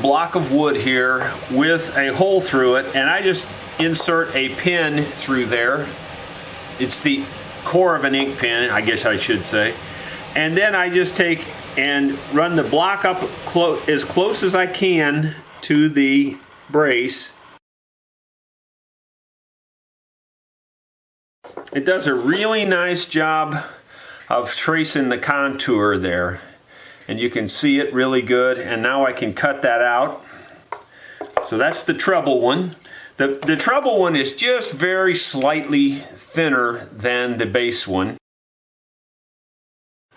block of wood here with a hole through it, and I just insert a pin through there. It's the core of an ink pen, I guess I should say. And then I just take and run the block up as close as I can to the brace. It does a really nice job of tracing the contour there, and you can see it really good. And now I can cut that out. So that's the treble one. The treble one is just very slightly thinner than the base one.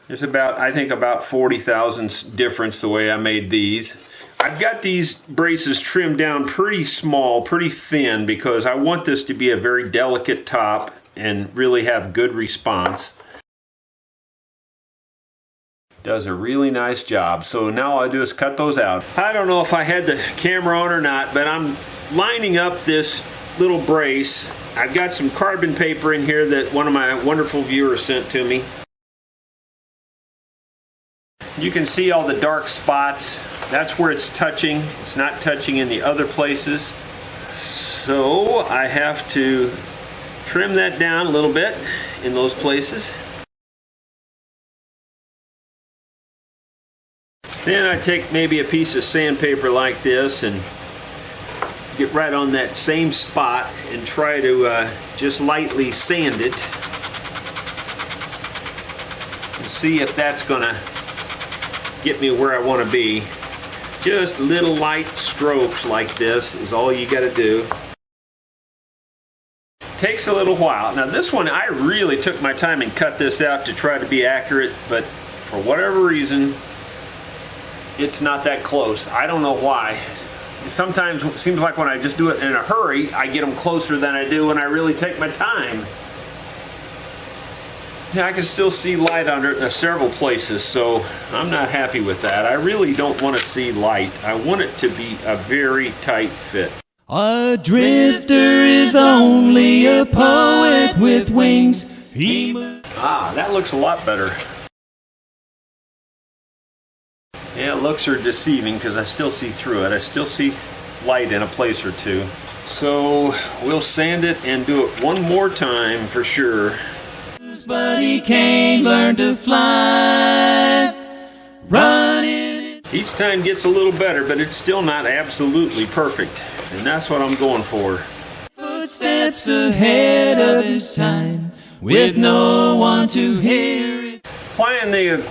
There's about, I think, about 40 thousandths difference the way I made these. I've got these braces trimmed down pretty small, pretty thin, because I want this to be a very delicate top and really have good response. Does a really nice job. So now all I do is cut those out. I don't know if I had the camera on or not, but I'm lining up this little brace. I've got some carbon paper in here that one of my wonderful viewers sent to me. You can see all the dark spots. That's where it's touching. It's not touching in the other places. So I have to trim that down a little bit in those places. Then I take maybe a piece of sandpaper like this and get right on that same spot and try to just lightly sand it and see if that's gonna get me where I want to be. Just little light strokes like this is all you got to do. Takes a little while. Now this one, I really took my time and cut this out to try to be accurate, but for whatever reason it's not that close. I don't know why. Sometimes it seems like when I just do it in a hurry, I get them closer than I do when I really take my time. Yeah, I can still see light under it in several places, so I'm not happy with that. I really don't want to see light. I want it to be a very tight fit. A drifter is only a poet with wings. That looks a lot better. Yeah, looks are deceiving because I still see through it. I still see light in a place or two. So we'll sand it and do it one more time for sure. But he can't learn to fly. Running. Each time gets a little better, but it's still not absolutely perfect. And that's what I'm going for. Footsteps ahead of his time, with no one to hear it. Applying the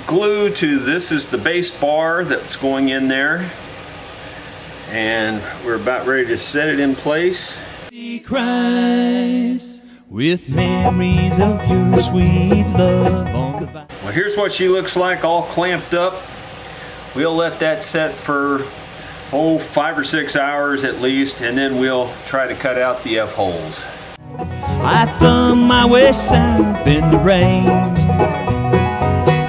glue to this is the base bar that's going in there. And we're about ready to set it in place. He cries. With memories of your sweet love on the vine. Well, here's what she looks like all clamped up. We'll let that set for 5 or 6 hours at least, and then we'll try to cut out the F-holes. I thumb my way south in the rain,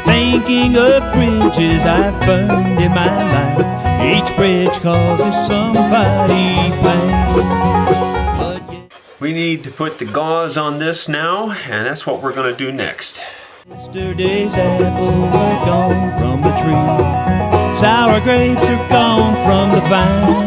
thinking of bridges I've burned in my life. Each bridge causes somebody pain. We need to put the gauze on this now, and that's what we're going to do next. Yesterday's apples are gone from the tree. Sour grapes are gone from the vine.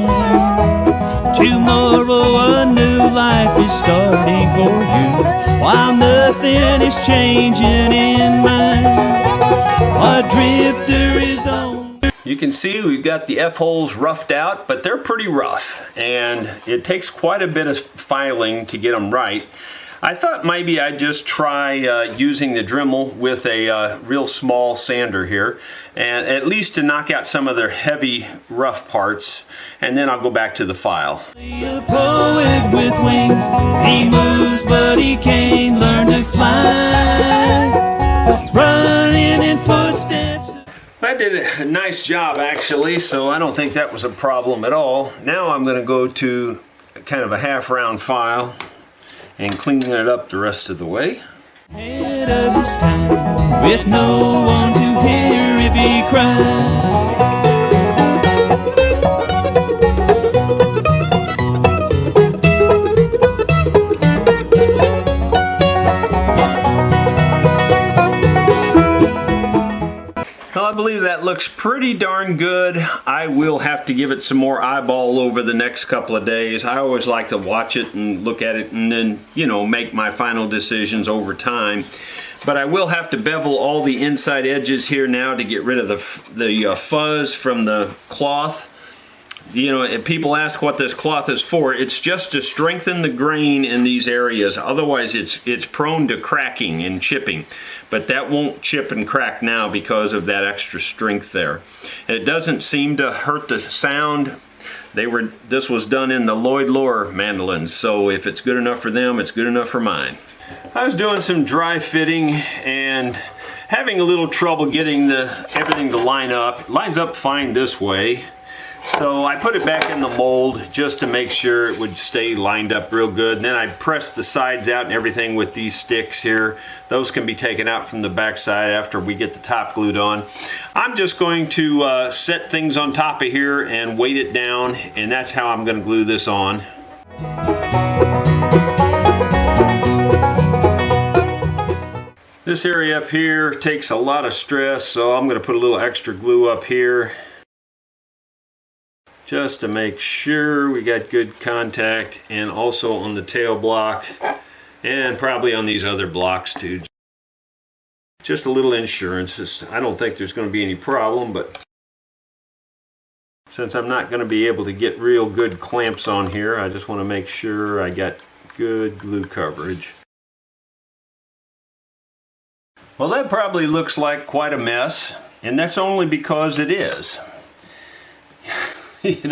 Tomorrow a new life is starting for you, while nothing is changing in mine. A drifter is on. You can see we've got the F-holes roughed out, but they're pretty rough, and it takes quite a bit of filing to get them right. I thought maybe I'd just try using the Dremel with a real small sander here, and at least to knock out some of their heavy, rough parts, and then I'll go back to the file. A poet with wings, he moves but he can't learn to fly. Running in footsteps. I did a nice job actually, so I don't think that was a problem at all. Now I'm going to go to kind of a half round file and clean it up the rest of the way. Head of his time, with no one to hear if he cries. Well, I believe that looks pretty darn good. I will have to give it some more eyeball over the next couple of days. I always like to watch it and look at it and then, you know, make my final decisions over time. But I will have to bevel all the inside edges here now to get rid of the fuzz from the cloth. You know, if people ask what this cloth is for, it's just to strengthen the grain in these areas. Otherwise, it's prone to cracking and chipping. But that won't chip and crack now because of that extra strength there. And it doesn't seem to hurt the sound. This was done in the Lloyd Loar mandolins, so if it's good enough for them, it's good enough for mine. I was doing some dry fitting and having a little trouble getting everything to line up. It lines up fine this way. So I put it back in the mold just to make sure it would stay lined up real good. And then I pressed the sides out and everything with these sticks here. Those can be taken out from the back side after we get the top glued on. I'm just going to set things on top of here and weight it down, and that's how I'm going to glue this on. This area up here takes a lot of stress, so I'm going to put a little extra glue up here, just to make sure we got good contact, and also on the tail block and probably on these other blocks too. Just a little insurance. I don't think there's going to be any problem, but since I'm not going to be able to get real good clamps on here, I just want to make sure I got good glue coverage. Well, that probably looks like quite a mess, and that's only because it is. You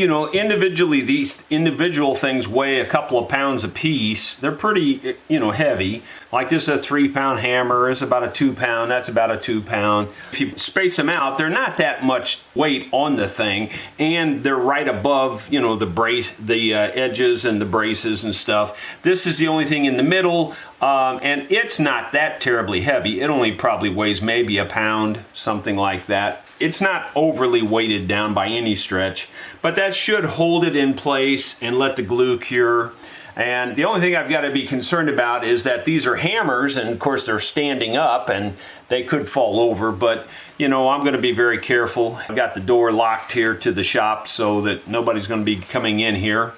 know, individually, these individual things weigh a couple of pounds a piece. They're pretty, you know, heavy. Like this is a 3-pound hammer. It's about a 2-pound. That's about a 2-pound. If you space them out, they're not that much weight on the thing, and they're right above, you know, the edges and the braces and stuff. This is the only thing in the middle, and it's not that terribly heavy. It only probably weighs maybe a pound, something like that. It's not overly weighted down by any stretch, but that should hold it in place and let the glue cure. And the only thing I've got to be concerned about is that these are hammers, and of course they're standing up and they could fall over, but you know, I'm going to be very careful. I've got the door locked here to the shop so that nobody's going to be coming in here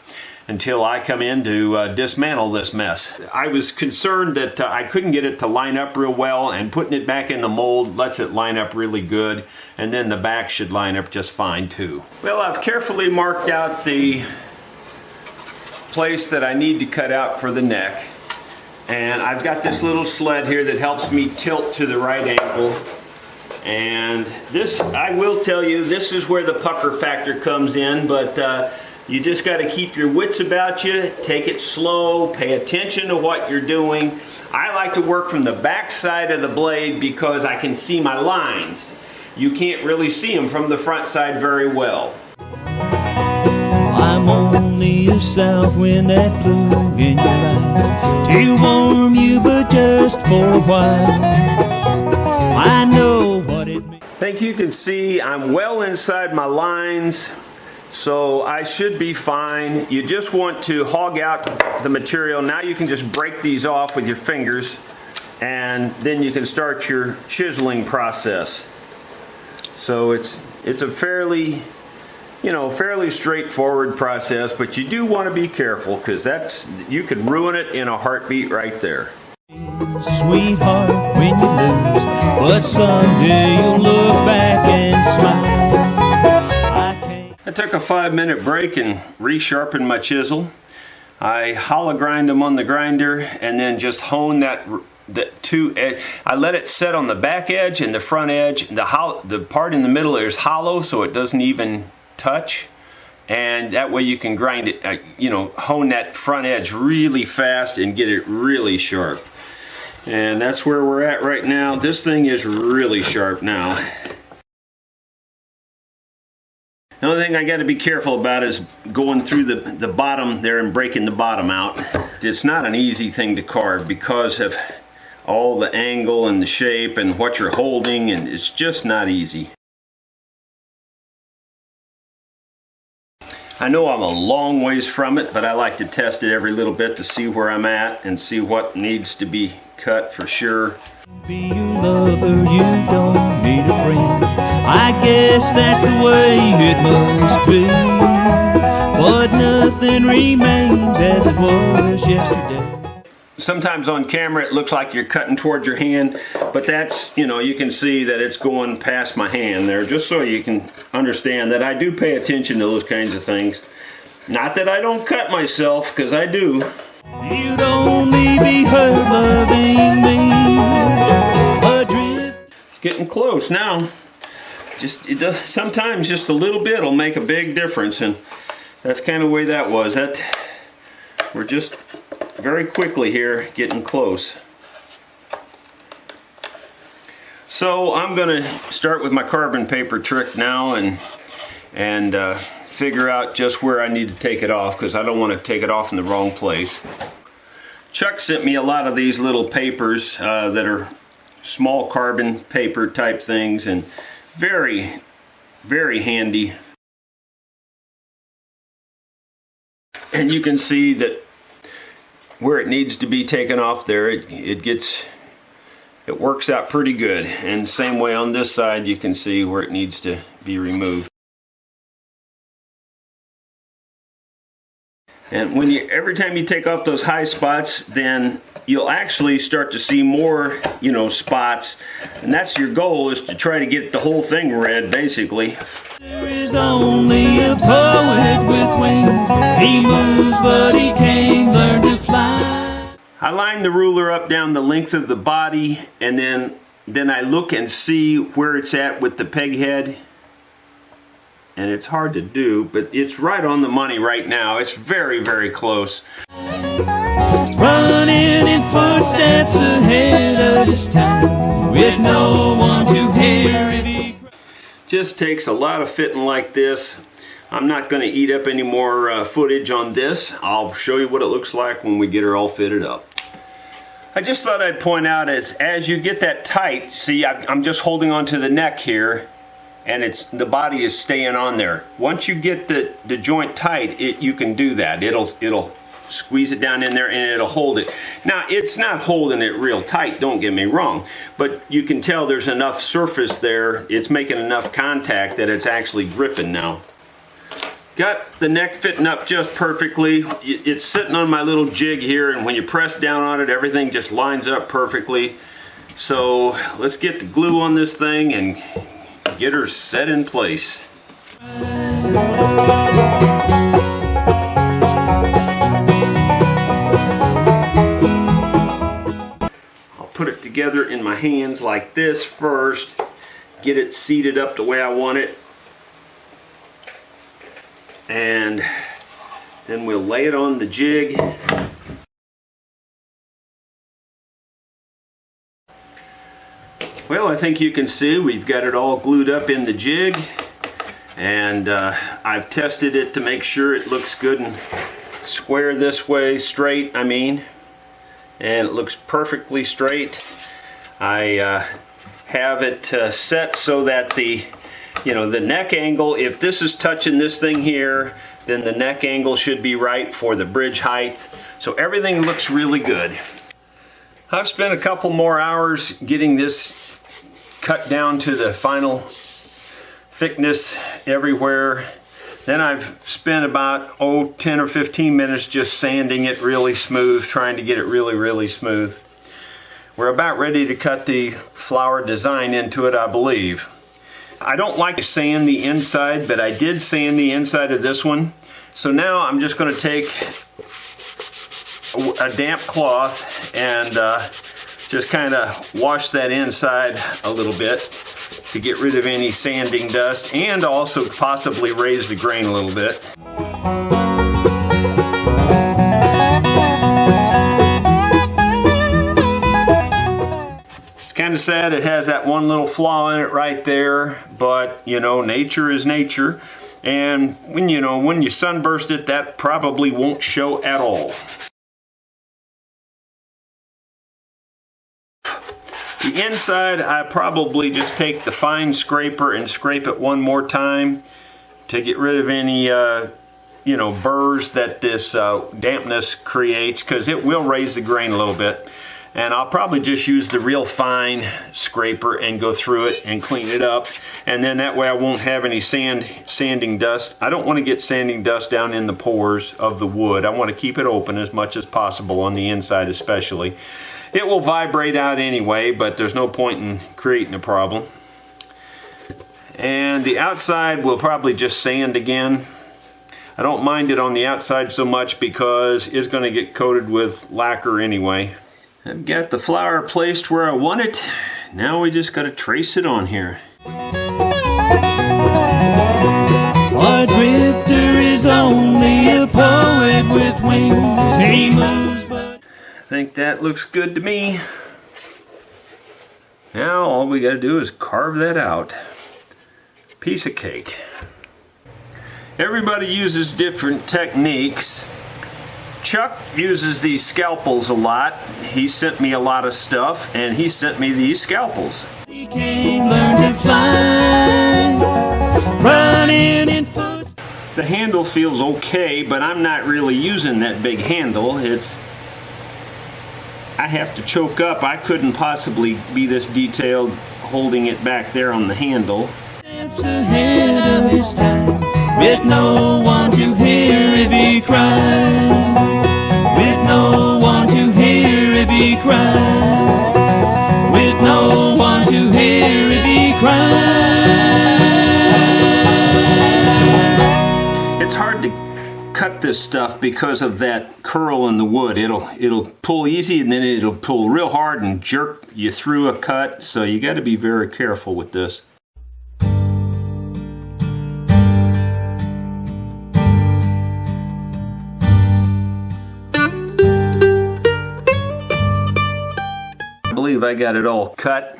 until I come in to dismantle this mess. I was concerned that I couldn't get it to line up real well, and putting it back in the mold lets it line up really good, and then the back should line up just fine too. Well, I've carefully marked out the place that I need to cut out for the neck, and I've got this little sled here that helps me tilt to the right angle. And this, I will tell you, this is where the pucker factor comes in, but you just got to keep your wits about you, take it slow, pay attention to what you're doing. I like to work from the back side of the blade because I can see my lines. You can't really see them from the front side very well. I'm only a south wind that blew in your life to warm you, but just for a while. I know what it means. I think you can see I'm well inside my lines, so I should be fine. You just want to hog out the material. Now you can just break these off with your fingers, and then you can start your chiseling process. So it's a fairly straightforward process, but you do want to be careful because you could ruin it in a heartbeat right there. Sweetheart, when you lose, but someday you'll look back and smile. I took a 5-minute break and resharpened my chisel. I hollow grind them on the grinder and then just hone I let it set on the back edge and the front edge. The part in the middle is hollow, so it doesn't even touch, and that way you can grind it, hone that front edge really fast and get it really sharp. And that's where we're at right now. This thing is really sharp now. The only thing I got to be careful about is going through the bottom there and breaking the bottom out. It's not an easy thing to carve because of all the angle and the shape and what you're holding, and it's just not easy. I know I'm a long ways from it, but I like to test it every little bit to see where I'm at and see what needs to be cut for sure. Be your lover, you don't need a friend. I guess that's the way it must be. But nothing remains as it was yesterday. Sometimes on camera it looks like you're cutting towards your hand, but that's, you can see that it's going past my hand there, just so you can understand that I do pay attention to those kinds of things. Not that I don't cut myself, because I do. You'd only be hurt loving me. Adrift. It's getting close now. Sometimes just a little bit will make a big difference, and that's kind of the way that was. We're just very quickly here getting close. So I'm going to start with my carbon paper trick now and figure out just where I need to take it off, because I don't want to take it off in the wrong place. Chuck sent me a lot of these little papers that are small carbon paper type things, and very, very handy. And you can see that where it needs to be taken off there, it works out pretty good. And same way on this side, you can see where it needs to be removed. And every time you take off those high spots, then you'll actually start to see more, spots. And that's your goal, is to try to get the whole thing red, basically. There is only a poet with wings. He moves, but he can't learn to fly. I line the ruler up down the length of the body, and then I look and see where it's at with the peg head. And it's hard to do, but it's right on the money right now. It's very, very close. Running in footsteps ahead of his time, with no one to hear if he cries. Just takes a lot of fitting like this. I'm not going to eat up any more footage on this. I'll show you what it looks like when we get her all fitted up. I just thought I'd point out as you get that tight, see, I'm just holding on to the neck here, and the body is staying on there. Once you get the joint tight, you can do that. It'll squeeze it down in there and it'll hold it. Now, it's not holding it real tight, don't get me wrong, but you can tell there's enough surface there. It's making enough contact that it's actually gripping now. Got the neck fitting up just perfectly. It's sitting on my little jig here, and when you press down on it, everything just lines up perfectly. So let's get the glue on this thing and get her set in place. I'll put it together in my hands like this first, get it seated up the way I want it, and then we'll lay it on the jig. Well, I think you can see we've got it all glued up in the jig, and I've tested it to make sure it looks good and square this way, straight I mean, and it looks perfectly straight. I have it set so that the neck angle, if this is touching this thing here, then the neck angle should be right for the bridge height. So everything looks really good. I've spent a couple more hours getting this cut down to the final thickness everywhere. Then I've spent about 10 or 15 minutes just sanding it really smooth, trying to get it really, really smooth. We're about ready to cut the flower design into it, I believe. I don't like to sand the inside, but I did sand the inside of this one. So now I'm just going to take a damp cloth and just kind of wash that inside a little bit to get rid of any sanding dust, and also possibly raise the grain a little bit. It's kind of sad it has that one little flaw in it right there, but nature is nature, and when you sunburst it, that probably won't show at all. The inside, I probably just take the fine scraper and scrape it one more time to get rid of any burrs that this dampness creates, because it will raise the grain a little bit. And I'll probably just use the real fine scraper and go through it and clean it up. And then that way I won't have any sanding dust. I don't want to get sanding dust down in the pores of the wood. I want to keep it open as much as possible on the inside especially. It will vibrate out anyway, but there's no point in creating a problem. And the outside we'll probably just sand again. I don't mind it on the outside so much because it's going to get coated with lacquer anyway. I've got the flower placed where I want it. Now we just got to trace it on here. A drifter is only a poet with wings. He moves but... I think that looks good to me. Now all we got to do is carve that out. Piece of cake. Everybody uses different techniques. Chuck uses these scalpels a lot. He sent me a lot of stuff, and he sent me these scalpels. He can't learn to fly, running in foot. The handle feels okay, but I'm not really using that big handle. I have to choke up. I couldn't possibly be this detailed holding it back there on the handle. Steps ahead of his time, with no one to hear if he cries. With no one to hear if he cries. With no one to hear if he cries. It's hard to cut this stuff because of that curl in the wood. It'll pull easy and then it'll pull real hard and jerk you through a cut. So you got to be very careful with this. I believe I got it all cut.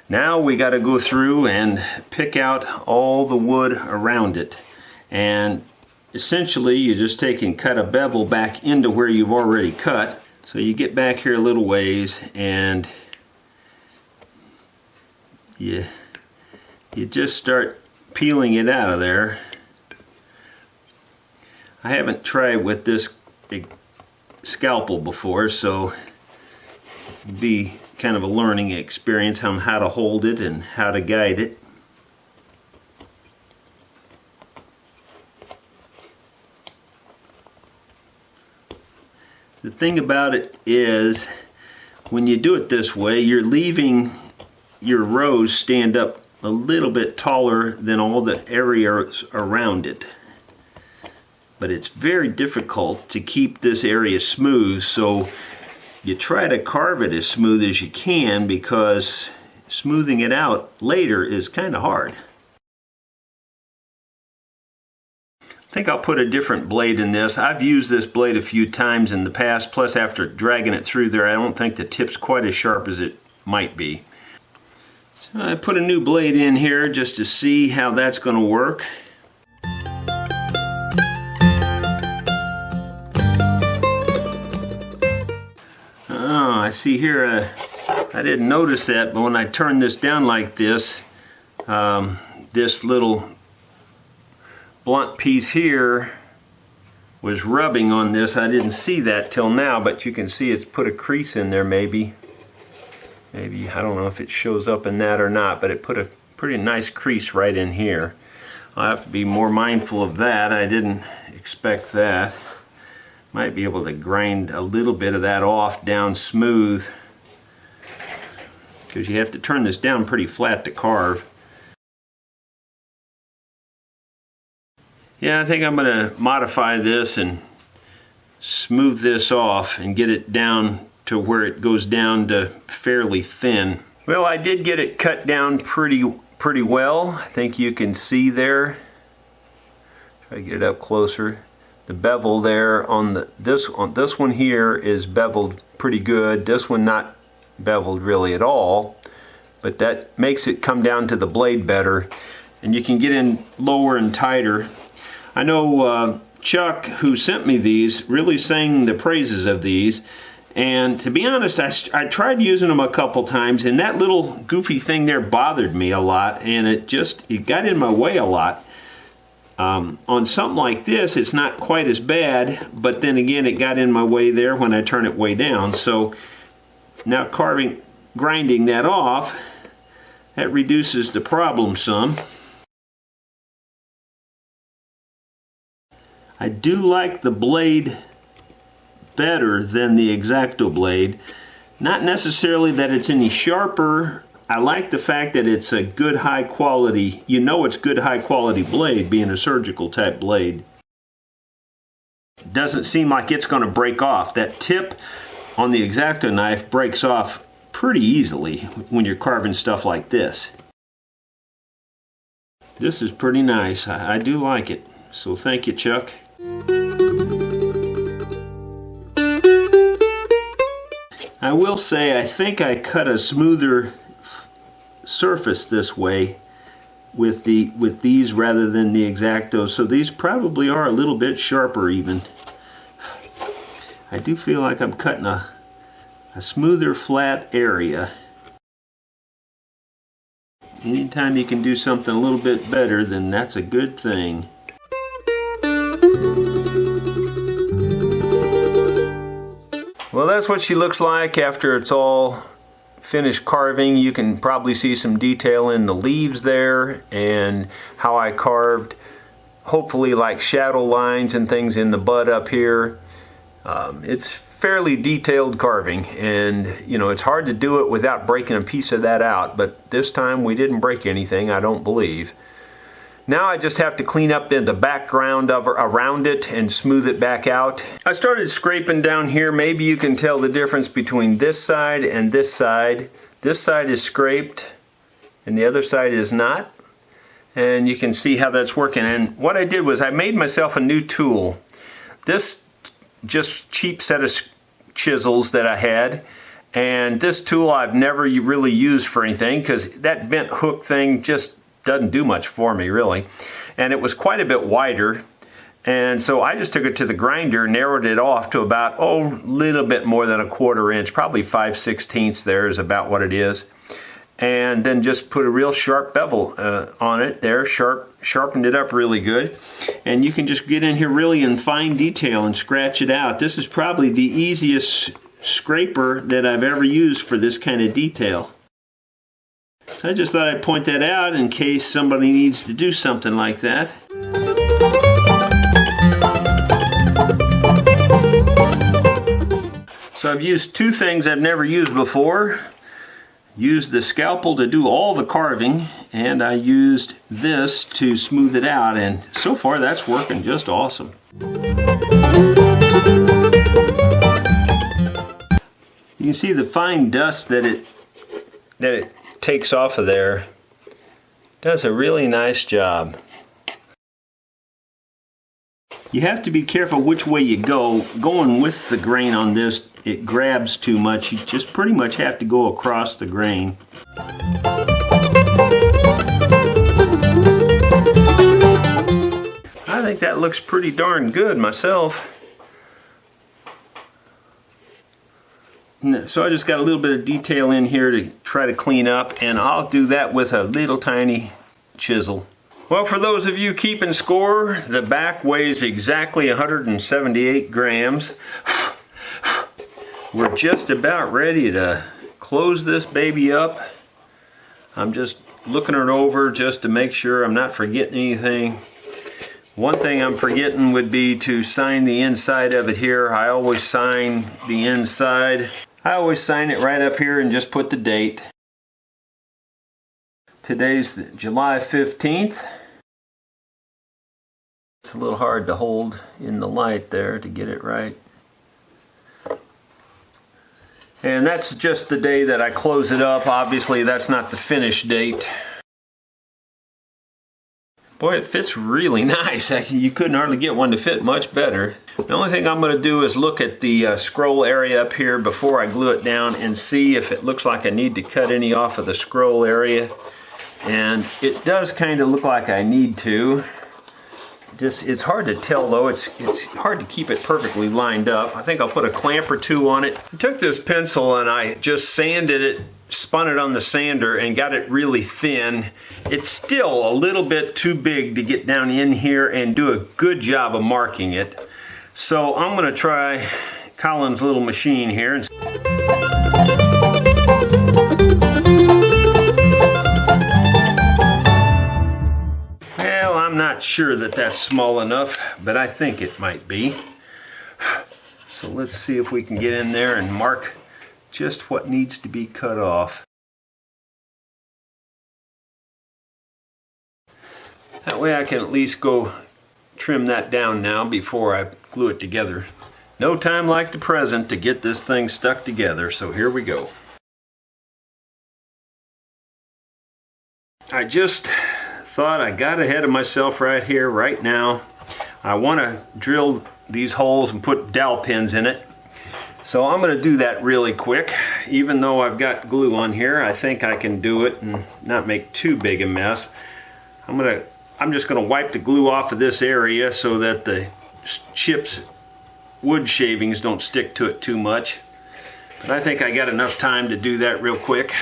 Now we got to go through and pick out all the wood around it. And essentially you just take and cut a bevel back into where you've already cut. So you get back here a little ways and you just start peeling it out of there. I haven't tried with this big scalpel before, so it'll be kind of a learning experience on how to hold it and how to guide it. The thing about it is when you do it this way, you're leaving your rows stand up a little bit taller than all the areas around it. But it's very difficult to keep this area smooth, so you try to carve it as smooth as you can because smoothing it out later is kind of hard. I think I'll put a different blade in this. I've used this blade a few times in the past, plus after dragging it through there I don't think the tip's quite as sharp as it might be. So I put a new blade in here just to see how that's going to work. Oh, I see here, I didn't notice that, but when I turn this down like this, this little blunt piece here was rubbing on this. I didn't see that till now, but you can see it's put a crease in there maybe. Maybe, I don't know if it shows up in that or not, but it put a pretty nice crease right in here. I'll have to be more mindful of that. I didn't expect that. Might be able to grind a little bit of that off down smooth because you have to turn this down pretty flat to carve. Yeah, I think I'm going to modify this and smooth this off and get it down to where it goes down to fairly thin. Well, I did get it cut down pretty well. I think you can see there. Try to get it up closer. The bevel there on this one here is beveled pretty good. This one not beveled really at all, but that makes it come down to the blade better, and you can get in lower and tighter. I know Chuck, who sent me these, really sang the praises of these, and to be honest, I tried using them a couple times, and that little goofy thing there bothered me a lot, and it got in my way a lot. On something like this, it's not quite as bad, but then again, it got in my way there when I turn it way down. So Now grinding that off, that reduces the problem some. I do like the blade better than the X-Acto blade. Not necessarily that it's any sharper. I like the fact that it's a good high quality, you know it's good high quality blade being a surgical type blade. Doesn't seem like it's going to break off. That tip on the X-Acto knife breaks off pretty easily when you're carving stuff like this. This is pretty nice. I do like it. So thank you, Chuck. I will say I think I cut a smoother surface this way with these rather than the X-Acto, so these probably are a little bit sharper even. I do feel like I'm cutting a smoother flat area. Anytime you can do something a little bit better, then that's a good thing. Well, that's what she looks like after it's all finished carving. You can probably see some detail in the leaves there and how I carved, hopefully like shadow lines and things in the bud up here. It's fairly detailed carving, and you know, it's hard to do it without breaking a piece of that out, but this time we didn't break anything, I don't believe. Now I just have to clean up the background around it and smooth it back out. I started scraping down here. Maybe you can tell the difference between this side and this side. This side is scraped and the other side is not. And you can see how that's working. And what I did was I made myself a new tool. This just cheap set of chisels that I had. And this tool I've never really used for anything because that bent hook thing just doesn't do much for me really, and it was quite a bit wider, and so I just took it to the grinder, narrowed it off to about a little bit more than a 1/4 inch, probably 5/16 there is about what it is, and then just put a real sharp bevel on it there, sharpened it up really good, and you can just get in here really in fine detail and scratch it out. This is probably the easiest scraper that I've ever used for this kind of detail. So I just thought I'd point that out in case somebody needs to do something like that. So I've used two things I've never used before. Used the scalpel to do all the carving, and I used this to smooth it out, and so far that's working just awesome. You can see the fine dust that it takes off of there. Does a really nice job. You have to be careful which way you go. Going with the grain on this, it grabs too much. You just pretty much have to go across the grain. I think that looks pretty darn good myself. So I just got a little bit of detail in here to try to clean up, and I'll do that with a little tiny chisel. Well, for those of you keeping score, the back weighs exactly 178 grams. We're just about ready to close this baby up. I'm just looking it over just to make sure I'm not forgetting anything. One thing I'm forgetting would be to sign the inside of it here. I always sign the inside. I always sign it right up here and just put the date. Today's July 15th. It's a little hard to hold in the light there to get it right. And that's just the day that I close it up. Obviously that's not the finished date. Boy, it fits really nice. You couldn't hardly get one to fit much better. The only thing I'm going to do is look at the scroll area up here before I glue it down and see if it looks like I need to cut any off of the scroll area. And it does kind of look like I need to. It's hard to tell though. It's hard to keep it perfectly lined up. I think I'll put a clamp or two on it. I took this pencil and I just sanded it, spun it on the sander and got it really thin. It's still a little bit too big to get down in here and do a good job of marking it. So I'm going to try Colin's little machine here. I'm not sure that that's small enough, but I think it might be. So let's see if we can get in there and mark just what needs to be cut off. That way I can at least go trim that down now before I glue it together. No time like the present to get this thing stuck together, so here we go. I just thought I got ahead of myself right here, right now. I want to drill these holes and put dowel pins in it. So I'm going to do that really quick. Even though I've got glue on here, I think I can do it and not make too big a mess. I'm just going to wipe the glue off of this area so that the chips, wood shavings, don't stick to it too much. But I think I got enough time to do that real quick.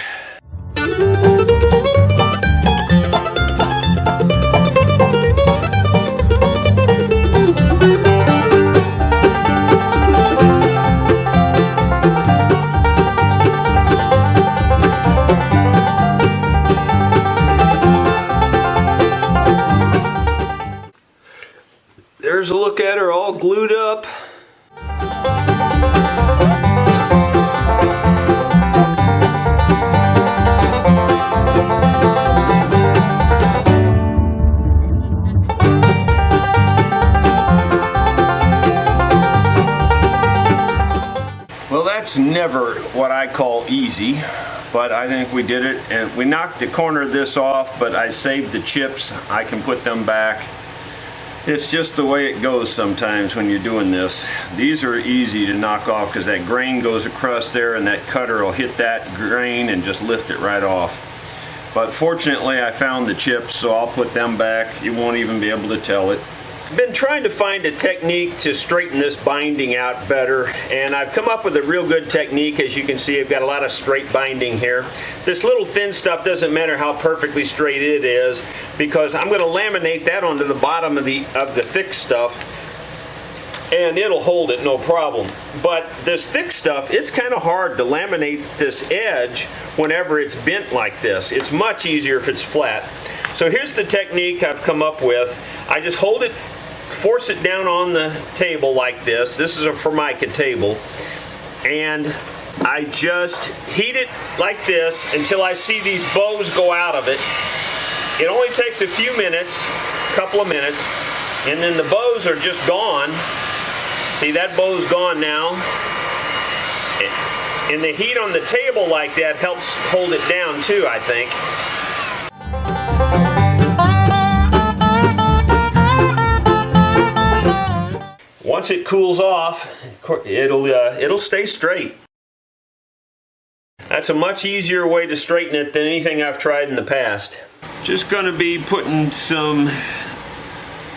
There's a look at her all glued up. Well, that's never what I call easy, but I think we did it, and we knocked the corner of this off, but I saved the chips. I can put them back. It's just the way it goes sometimes when you're doing this. These are easy to knock off because that grain goes across there and that cutter will hit that grain and just lift it right off. But fortunately I found the chips, so I'll put them back. You won't even be able to tell it. I've been trying to find a technique to straighten this binding out better, and I've come up with a real good technique. As you can see, I've got a lot of straight binding here. This little thin stuff doesn't matter how perfectly straight it is, because I'm going to laminate that onto the bottom of the thick stuff, and it'll hold it no problem. But this thick stuff, it's kind of hard to laminate this edge whenever it's bent like this. It's much easier if it's flat. So here's the technique I've come up with. I just hold it, force it down on the table like this. This is a Formica table. And I just heat it like this until I see these bows go out of it. It only takes a few minutes, a couple of minutes, and then the bows are just gone. See, that bow's gone now. And the heat on the table like that helps hold it down too, I think. Once it cools off, it'll stay straight. That's a much easier way to straighten it than anything I've tried in the past. Just going to be putting some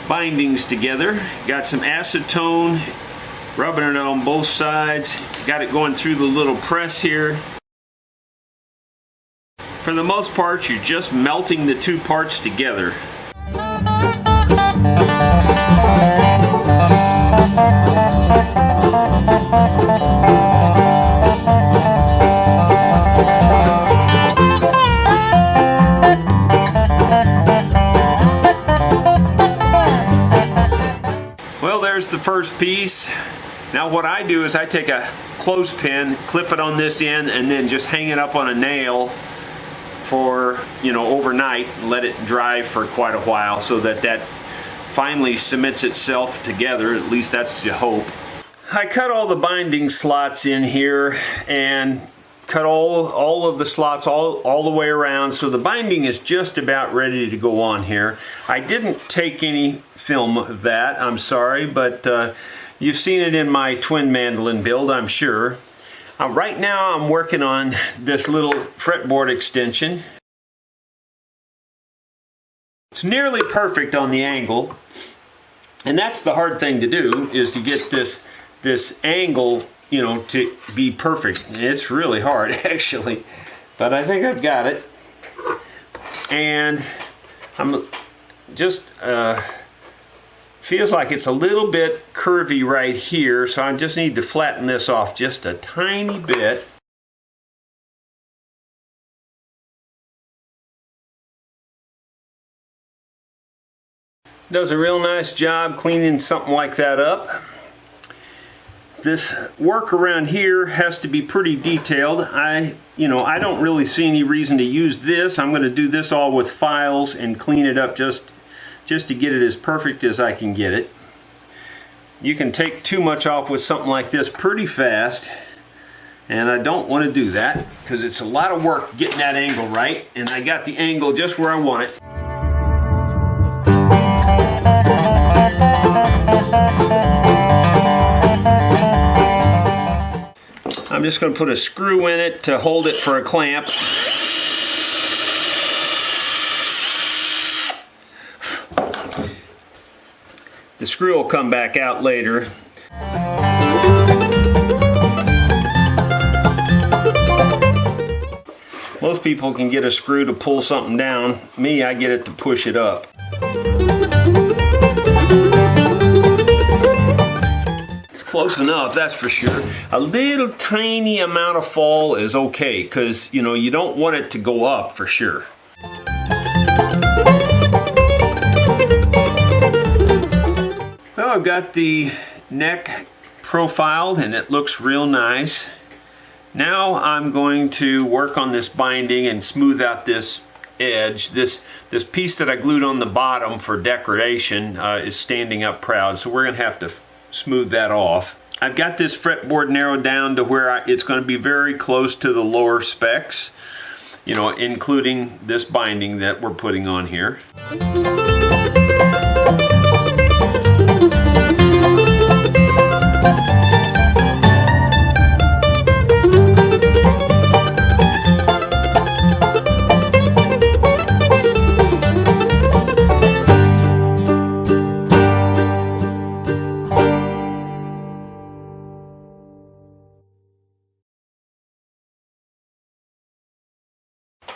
bindings together. Got some acetone, rubbing it on both sides. Got it going through the little press here. For the most part, you're just melting the two parts together. Well, there's the first piece. Now what I do is I take a clothespin, clip it on this end, and then just hang it up on a nail for, overnight, and let it dry for quite a while so that finally cements itself together. At least that's the hope. I cut all the binding slots in here and cut all of the slots all the way around, so the binding is just about ready to go on here. I didn't take any film of that, I'm sorry, but you've seen it in my twin mandolin build, I'm sure. Right now I'm working on this little fretboard extension. It's nearly perfect on the angle, and that's the hard thing to do, is to get this angle, to be perfect. It's really hard actually, but I think I've got it. And I'm just feels like it's a little bit curvy right here, so I just need to flatten this off just a tiny bit. Does a real nice job cleaning something like that up. This work around here has to be pretty detailed. I don't really see any reason to use this. I'm going to do this all with files and clean it up just to get it as perfect as I can get it. You can take too much off with something like this pretty fast, and I don't want to do that because it's a lot of work getting that angle right, and I got the angle just where I want it. I'm just going to put a screw in it to hold it for a clamp. The screw will come back out later. Most people can get a screw to pull something down. Me, I get it to push it up. Close enough, that's for sure. A little tiny amount of fall is okay because you don't want it to go up for sure. Well, I've got the neck profiled and it looks real nice. Now I'm going to work on this binding and smooth out this edge. This piece that I glued on the bottom for decoration is standing up proud, so we're going to have to smooth that off. I've got this fretboard narrowed down to where it's going to be very close to the lower specs, including this binding that we're putting on here.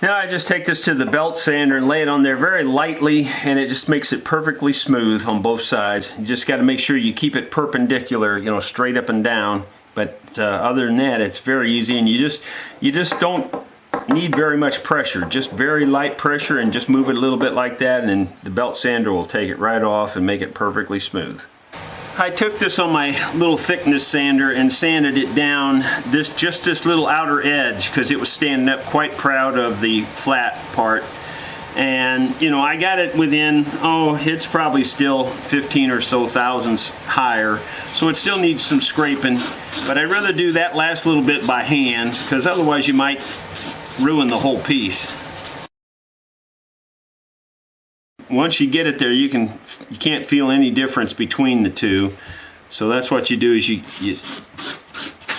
Now I just take this to the belt sander and lay it on there very lightly, and it just makes it perfectly smooth on both sides. You just got to make sure you keep it perpendicular, straight up and down. But other than that, it's very easy, and you just don't need very much pressure. Just very light pressure, and just move it a little bit like that, and then the belt sander will take it right off and make it perfectly smooth. I took this on my little thickness sander and sanded it down just this little outer edge because it was standing up quite proud of the flat part. And I got it within, it's probably still 15 or so thousandths higher, so it still needs some scraping, but I'd rather do that last little bit by hand because otherwise you might ruin the whole piece. Once you get it there, you can't feel any difference between the two. So that's what you do, is you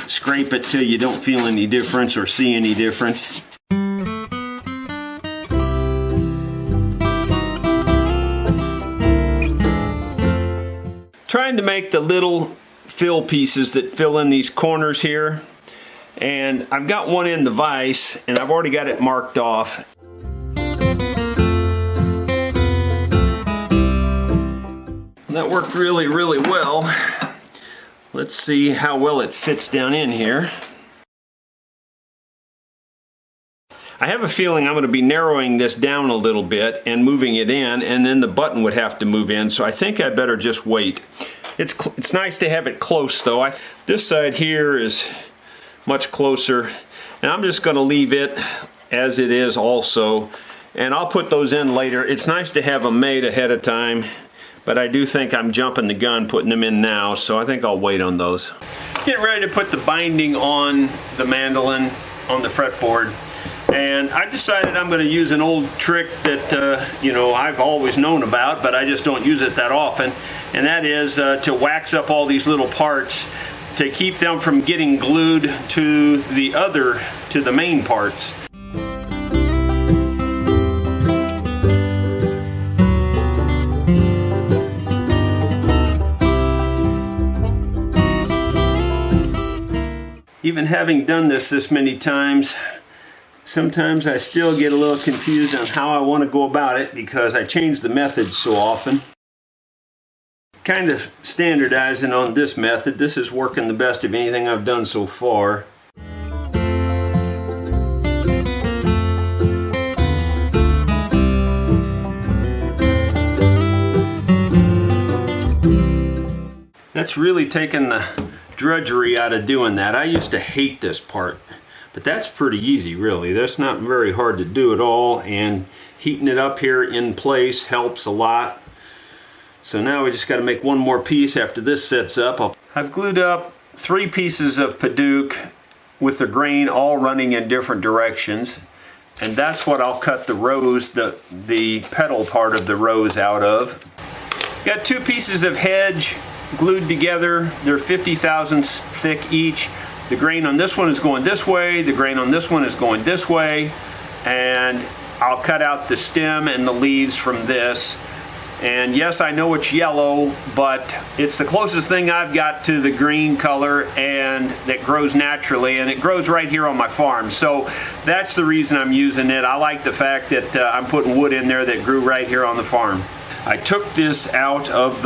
scrape it till you don't feel any difference or see any difference. Trying to make the little fill pieces that fill in these corners here. And I've got one in the vise, and I've already got it marked off. That worked really, really well. Let's see how well it fits down in here. I have a feeling I'm going to be narrowing this down a little bit and moving it in, and then the button would have to move in, so I think I better just wait. It's nice to have it close though. This side here is much closer, and I'm just going to leave it as it is also, and I'll put those in later. It's nice to have them made ahead of time, but I do think I'm jumping the gun putting them in now, so I think I'll wait on those. Getting ready to put the binding on the mandolin on the fretboard, and I decided I'm going to use an old trick that I've always known about, but I just don't use it that often, and that is to wax up all these little parts to keep them from getting glued to the main parts. Even having done this many times, sometimes I still get a little confused on how I want to go about it because I change the method so often. Kind of standardizing on this method. This is working the best of anything I've done so far. That's really taking the drudgery out of doing that. I used to hate this part, but that's pretty easy really. That's not very hard to do at all, and heating it up here in place helps a lot. So now we just got to make one more piece after this sets up. I've glued up 3 pieces of Padauk with the grain all running in different directions, and that's what I'll cut the rose, the petal part of the rose out of. Got 2 pieces of hedge glued together. They're 50 thousandths thick each. The grain on this one is going this way, the grain on this one is going this way, and I'll cut out the stem and the leaves from this. And yes, I know it's yellow, but it's the closest thing I've got to the green color, and that grows naturally, and it grows right here on my farm. So that's the reason I'm using it. I like the fact that I'm putting wood in there that grew right here on the farm. I took this out of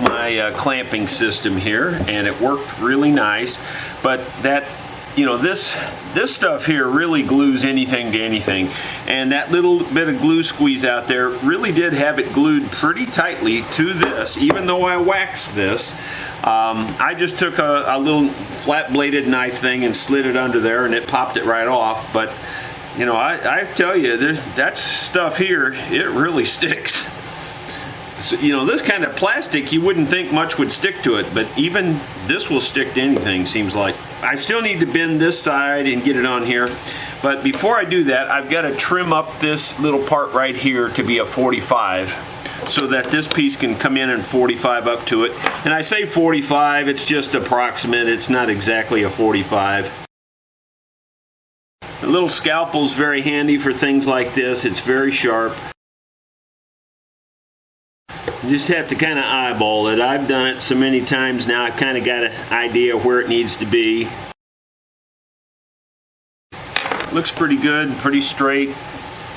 my clamping system here, and it worked really nice. But that, you know, this stuff here really glues anything to anything, and that little bit of glue squeeze out there really did have it glued pretty tightly to this. Even though I waxed this, I just took a little flat bladed knife thing and slid it under there, and it popped it right off. But you know, I tell you, that stuff here, it really sticks. So, you know, this kind of plastic, you wouldn't think much would stick to it, but even this will stick to anything, seems like. I still need to bend this side and get it on here, but before I do that, I've got to trim up this little part right here to be a 45, so that this piece can come in and 45 up to it. And I say 45, it's just approximate, it's not exactly a 45. The little scalpel's very handy for things like this. It's very sharp. You just have to kind of eyeball it. I've done it so many times now, I've kind of got an idea where it needs to be. Looks pretty good, pretty straight.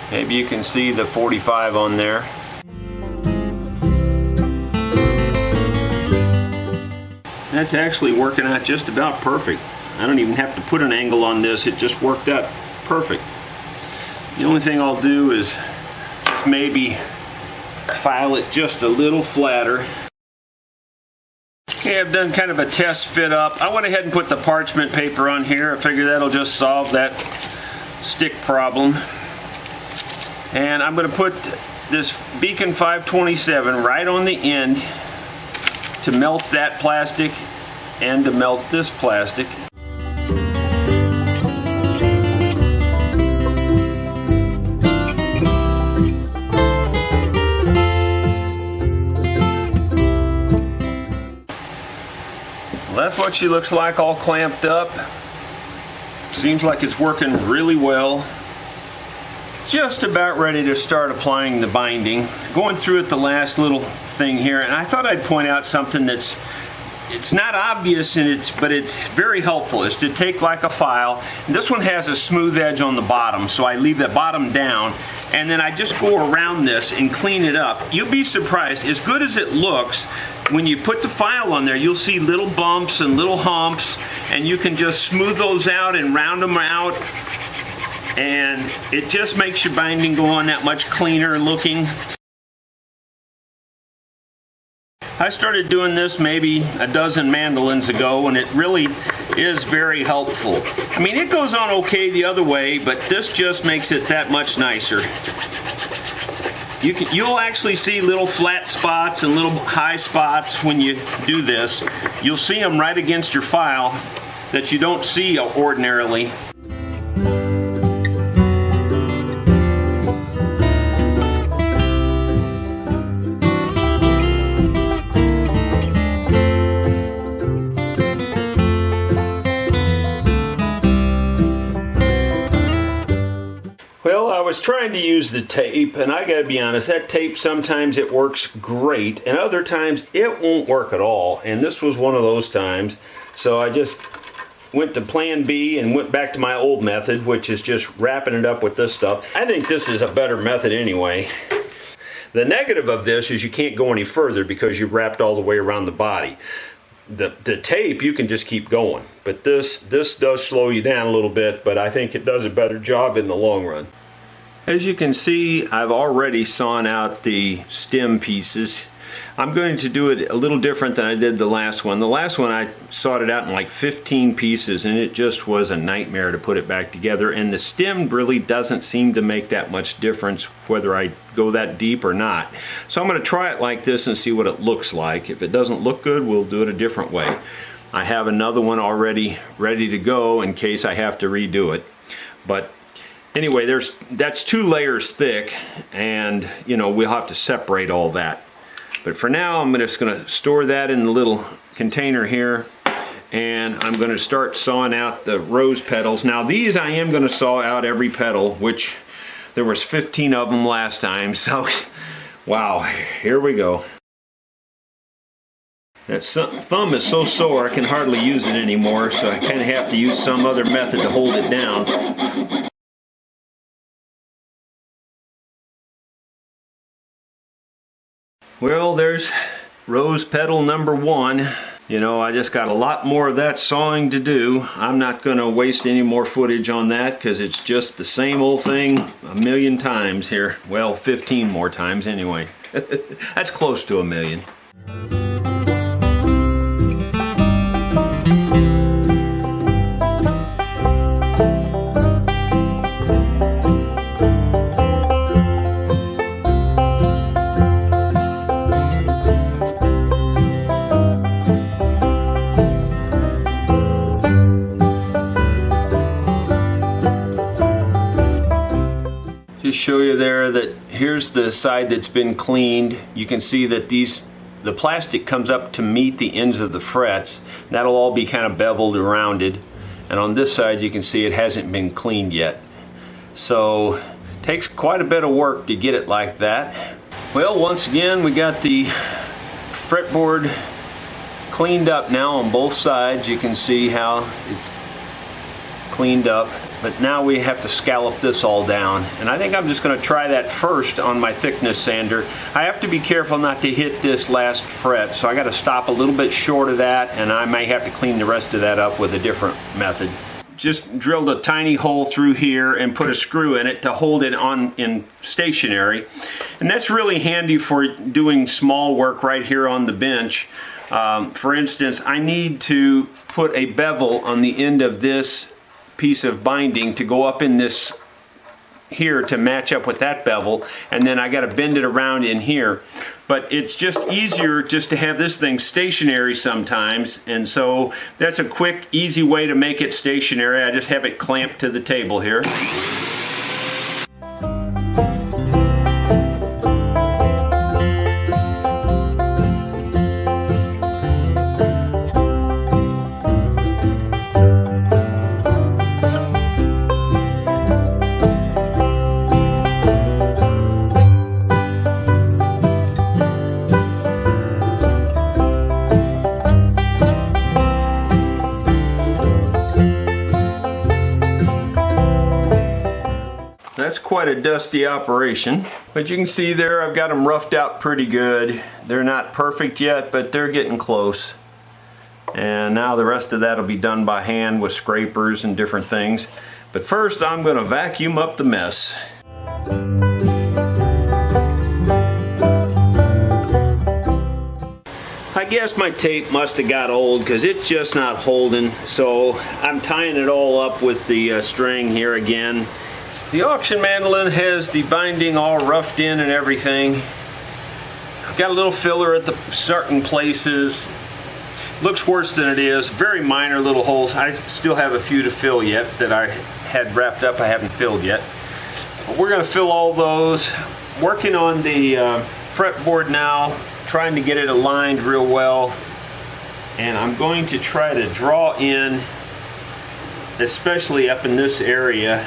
Maybe you can see the 45 on there. That's actually working out just about perfect. I don't even have to put an angle on this, it just worked out perfect. The only thing I'll do is maybe file it just a little flatter. Okay, I've done kind of a test fit up. I went ahead and put the parchment paper on here. I figure that'll just solve that stick problem. And I'm going to put this Beacon 527 right on the end to melt that plastic and to melt this plastic. That's what she looks like, all clamped up. Seems like it's working really well. Just about ready to start applying the binding. Going through it the last little thing here, and I thought I'd point out something it's not obvious, but it's very helpful, is to take like a file. And this one has a smooth edge on the bottom, so I leave the bottom down, and then I just go around this and clean it up. You'll be surprised, as good as it looks, when you put the file on there, you'll see little bumps and little humps, and you can just smooth those out and round them out, and it just makes your binding go on that much cleaner looking. I started doing this maybe a dozen mandolins ago, and it really is very helpful. I mean, it goes on okay the other way, but this just makes it that much nicer. You'll actually see little flat spots and little high spots when you do this. You'll see them right against your file that you don't see ordinarily. Well, I was trying to use the tape, and I gotta be honest, that tape sometimes it works great, and other times it won't work at all, and this was one of those times. So I just went to plan B and went back to my old method, which is just wrapping it up with this stuff. I think this is a better method anyway. The negative of this is you can't go any further because you've wrapped all the way around the body. The tape, you can just keep going, but this does slow you down a little bit, but I think it does a better job in the long run. As you can see, I've already sawn out the stem pieces. I'm going to do it a little different than I did the last one. The last one I sawed it out in like 15 pieces, and it just was a nightmare to put it back together, and the stem really doesn't seem to make that much difference whether I go that deep or not. So I'm going to try it like this and see what it looks like. If it doesn't look good, we'll do it a different way. I have another one already ready to go in case I have to redo it. But anyway, that's 2 layers thick, and you know, we'll have to separate all that. But for now, I'm just going to store that in the little container here, and I'm going to start sawing out the rose petals. Now these I am going to saw out every petal, which there was 15 of them last time, so wow, here we go. That thumb is so sore I can hardly use it anymore, so I kind of have to use some other method to hold it down. Well, there's rose petal number 1. You know, I just got a lot more of that sawing to do. I'm not going to waste any more footage on that because it's just the same old thing a million times here. Well, 15 more times anyway. That's close to a million. Just show you there that here's the side that's been cleaned. You can see that the plastic comes up to meet the ends of the frets. That'll all be kind of beveled and rounded. And on this side you can see it hasn't been cleaned yet. So it takes quite a bit of work to get it like that. Well, once again we got the fretboard cleaned up now on both sides. You can see how it's cleaned up. But now we have to scallop this all down, and I think I'm just going to try that first on my thickness sander. I have to be careful not to hit this last fret, so I got to stop a little bit short of that, and I may have to clean the rest of that up with a different method. Just drilled a tiny hole through here and put a screw in it to hold it on in stationary, and that's really handy for doing small work right here on the bench. For instance, I need to put a bevel on the end of this piece of binding to go up in this here to match up with that bevel, and then I got to bend it around in here. But it's just easier just to have this thing stationary sometimes, and so that's a quick, easy way to make it stationary. I just have it clamped to the table here. That's quite a dusty operation, but you can see there I've got them roughed out pretty good. They're not perfect yet, but they're getting close. And now the rest of that will be done by hand with scrapers and different things. But first I'm going to vacuum up the mess. I guess my tape must have got old because it's just not holding, so I'm tying it all up with the string here again. The auction mandolin has the binding all roughed in and everything. I've got a little filler at the certain places. Looks worse than it is. Very minor little holes. I still have a few to fill yet that I had wrapped up I haven't filled yet. But we're going to fill all those. Working on the fretboard now, trying to get it aligned real well. And I'm going to try to draw in, especially up in this area,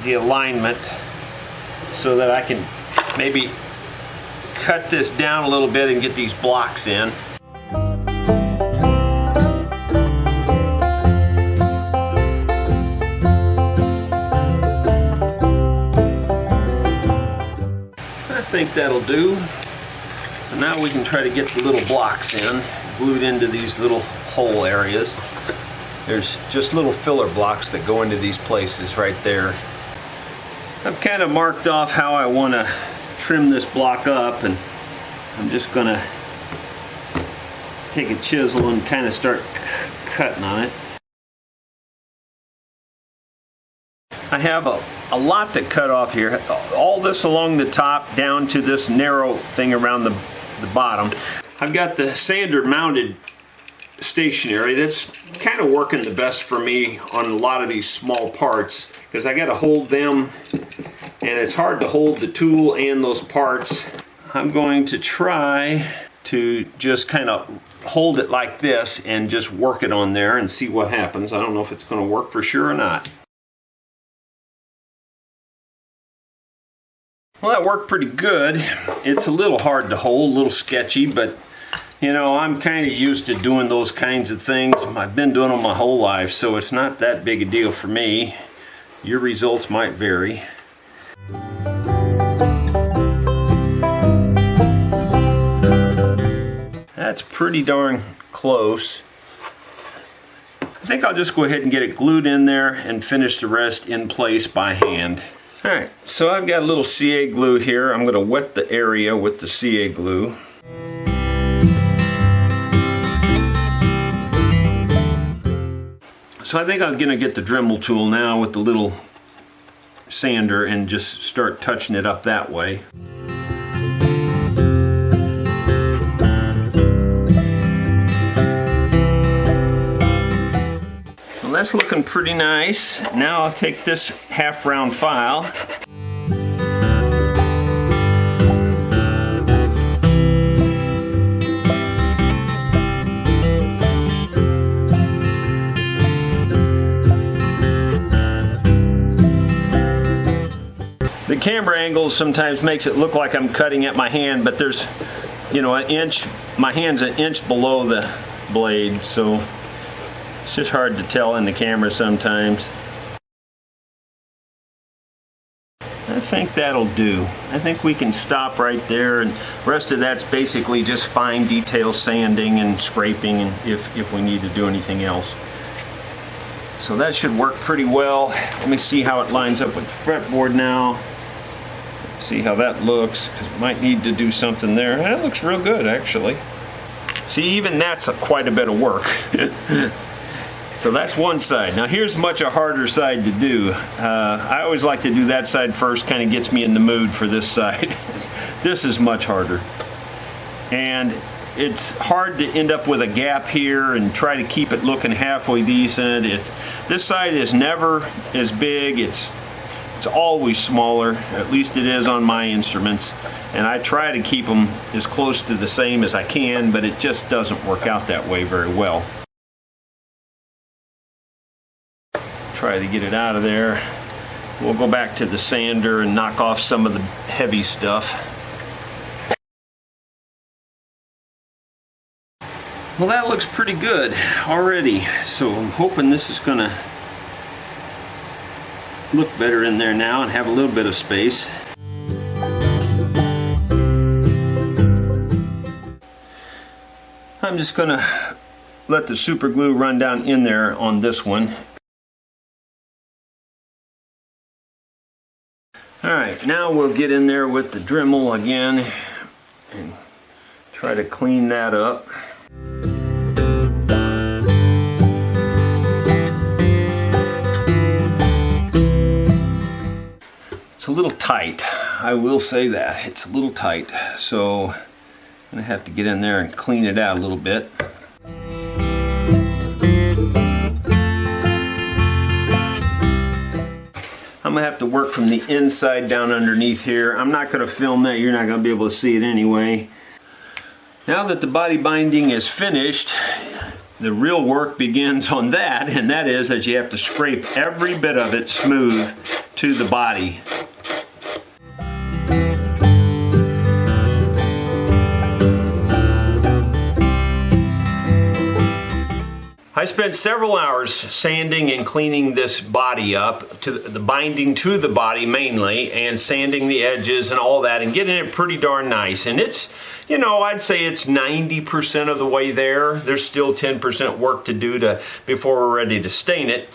the alignment so that I can maybe cut this down a little bit and get these blocks in. I think that'll do. And now we can try to get the little blocks in, glued into these little hole areas. There's just little filler blocks that go into these places right there. I've kind of marked off how I want to trim this block up, and I'm just gonna take a chisel and kind of start cutting on it. I have a lot to cut off here. All this along the top down to this narrow thing around the bottom. I've got the sander mounted stationary. That's kind of working the best for me on a lot of these small parts, because I got to hold them, and it's hard to hold the tool and those parts. I'm going to try to just kind of hold it like this and just work it on there and see what happens. I don't know if it's going to work for sure or not. Well, that worked pretty good. It's a little hard to hold, a little sketchy, but you know, I'm kind of used to doing those kinds of things. I've been doing them my whole life, so it's not that big a deal for me. Your results might vary. That's pretty darn close. I think I'll just go ahead and get it glued in there and finish the rest in place by hand. Alright, so I've got a little CA glue here. I'm going to wet the area with the CA glue. So I think I'm going to get the Dremel tool now with the little sander and just start touching it up that way. Well, that's looking pretty nice. Now I'll take this half round file. The camera angle sometimes makes it look like I'm cutting at my hand, but there's, you know, an inch, my hand's an inch below the blade, so it's just hard to tell in the camera sometimes. I think that'll do. I think we can stop right there, and the rest of that's basically just fine detail sanding and scraping, and if we need to do anything else. So that should work pretty well. Let me see how it lines up with the fretboard now. See how that looks, because might need to do something there. That looks real good, actually. See, even that's quite a bit of work. So that's one side. Now here's much a harder side to do. I always like to do that side first, kind of gets me in the mood for this side. This is much harder. And it's hard to end up with a gap here and try to keep it looking halfway decent. This side is never as big. It's always smaller, at least it is on my instruments, and I try to keep them as close to the same as I can, but it just doesn't work out that way very well. Try to get it out of there. We'll go back to the sander and knock off some of the heavy stuff. Well, that looks pretty good already, so I'm hoping this is gonna look better in there now and have a little bit of space. I'm just gonna let the super glue run down in there on this one. Alright, now we'll get in there with the Dremel again and try to clean that up. It's a little tight, I will say that. It's a little tight, so I'm going to have to get in there and clean it out a little bit. I'm going to have to work from the inside down underneath here. I'm not going to film that, you're not going to be able to see it anyway. Now that the body binding is finished, the real work begins on that, and that is that you have to scrape every bit of it smooth to the body. I spent several hours sanding and cleaning this body up, to the binding to the body mainly, and sanding the edges and all that, and getting it pretty darn nice. And it's, you know, I'd say it's 90% of the way there. There's still 10% work to do before we're ready to stain it.